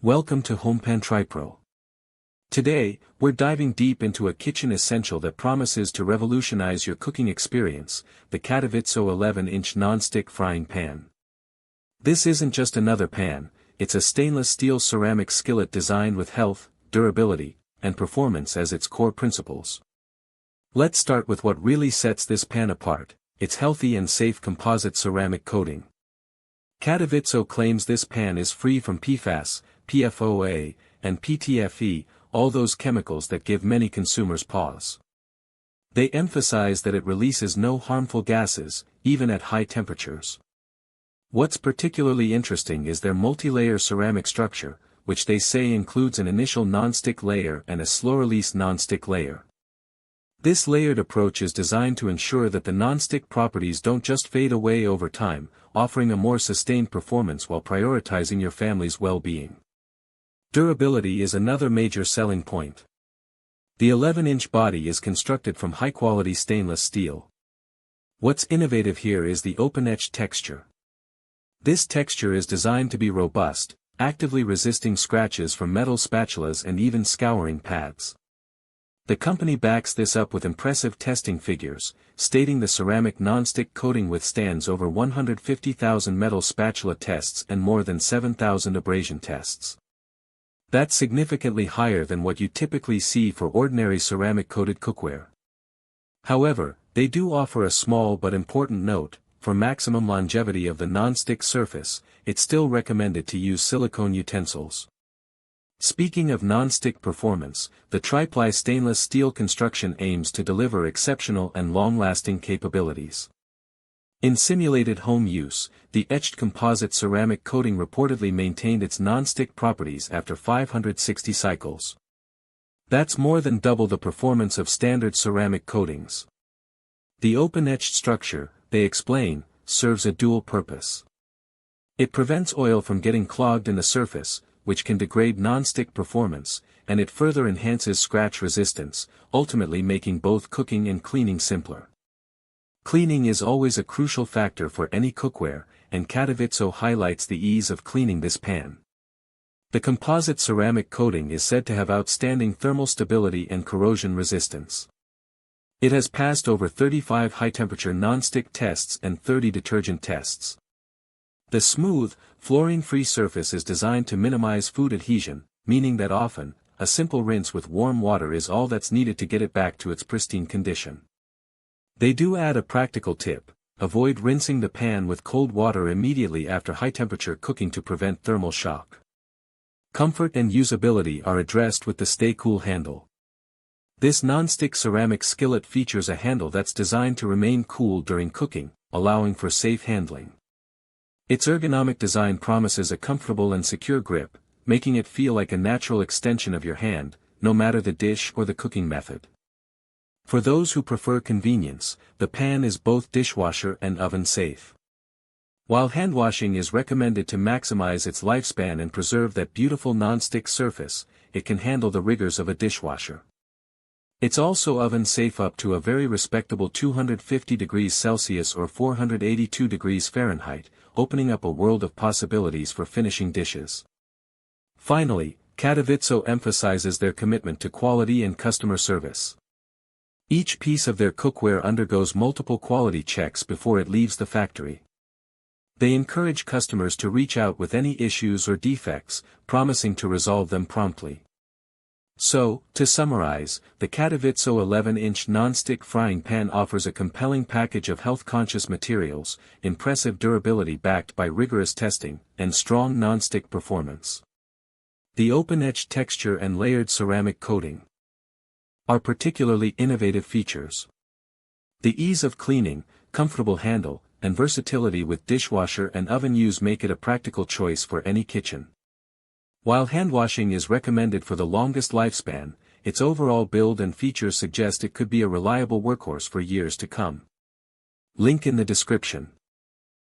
Welcome to HomePan TriPro. Today, we're diving deep into a kitchen essential that promises to revolutionize your cooking experience, the CADIVIZZO 11-inch nonstick frying pan. This isn't just another pan, it's a stainless steel ceramic skillet designed with health, durability, and performance as its core principles. Let's start with what really sets this pan apart, its healthy and safe composite ceramic coating. CADIVIZZO claims this pan is free from PFAS, PFOA, and PTFE, all those chemicals that give many consumers pause. They emphasize that it releases no harmful gases, even at high temperatures. What's particularly interesting is their multi-layer ceramic structure, which they say includes an initial non-stick layer and a slow-release non-stick layer. This layered approach is designed to ensure that the non-stick properties don't just fade away over time, offering a more sustained performance while prioritizing your family's well-being. Durability is another major selling point. The 11-inch body is constructed from high-quality stainless steel. What's innovative here is the open-etched texture. This texture is designed to be robust, actively resisting scratches from metal spatulas and even scouring pads. The company backs this up with impressive testing figures, stating the ceramic non-stick coating withstands over 150,000 metal spatula tests and more than 7,000 abrasion tests. That's significantly higher than what you typically see for ordinary ceramic-coated cookware. However, they do offer a small but important note: for maximum longevity of the non-stick surface, it's still recommended to use silicone utensils. Speaking of non-stick performance, the tri-ply stainless steel construction aims to deliver exceptional and long-lasting capabilities. In simulated home use, the etched composite ceramic coating reportedly maintained its non-stick properties after 560 cycles. That's more than double the performance of standard ceramic coatings. The open-etched structure, they explain, serves a dual purpose. It prevents oil from getting clogged in the surface, which can degrade non-stick performance, and it further enhances scratch resistance, ultimately making both cooking and cleaning simpler. Cleaning is always a crucial factor for any cookware, and CADIVIZZO highlights the ease of cleaning this pan. The composite ceramic coating is said to have outstanding thermal stability and corrosion resistance. It has passed over 35 high-temperature non-stick tests and 30 detergent tests. The smooth, fluorine-free surface is designed to minimize food adhesion, meaning that often, a simple rinse with warm water is all that's needed to get it back to its pristine condition. They do add a practical tip: avoid rinsing the pan with cold water immediately after high-temperature cooking to prevent thermal shock. Comfort and usability are addressed with the Stay Cool handle. This non-stick ceramic skillet features a handle that's designed to remain cool during cooking, allowing for safe handling. Its ergonomic design promises a comfortable and secure grip, making it feel like a natural extension of your hand, no matter the dish or the cooking method. For those who prefer convenience, the pan is both dishwasher and oven safe. While hand washing is recommended to maximize its lifespan and preserve that beautiful non-stick surface, it can handle the rigors of a dishwasher. It's also oven safe up to a very respectable 250 degrees Celsius or 482 degrees Fahrenheit, opening up a world of possibilities for finishing dishes. Finally, CADIVIZZO emphasizes their commitment to quality and customer service. Each piece of their cookware undergoes multiple quality checks before it leaves the factory. They encourage customers to reach out with any issues or defects, promising to resolve them promptly. So, to summarize, the CADIVIZZO 11-inch non-stick frying pan offers a compelling package of health-conscious materials, impressive durability backed by rigorous testing, and strong non-stick performance. The open-etched texture and layered ceramic coating are particularly innovative features. The ease of cleaning, comfortable handle, and versatility with dishwasher and oven use make it a practical choice for any kitchen. While hand washing is recommended for the longest lifespan, its overall build and features suggest it could be a reliable workhorse for years to come. Link in the description.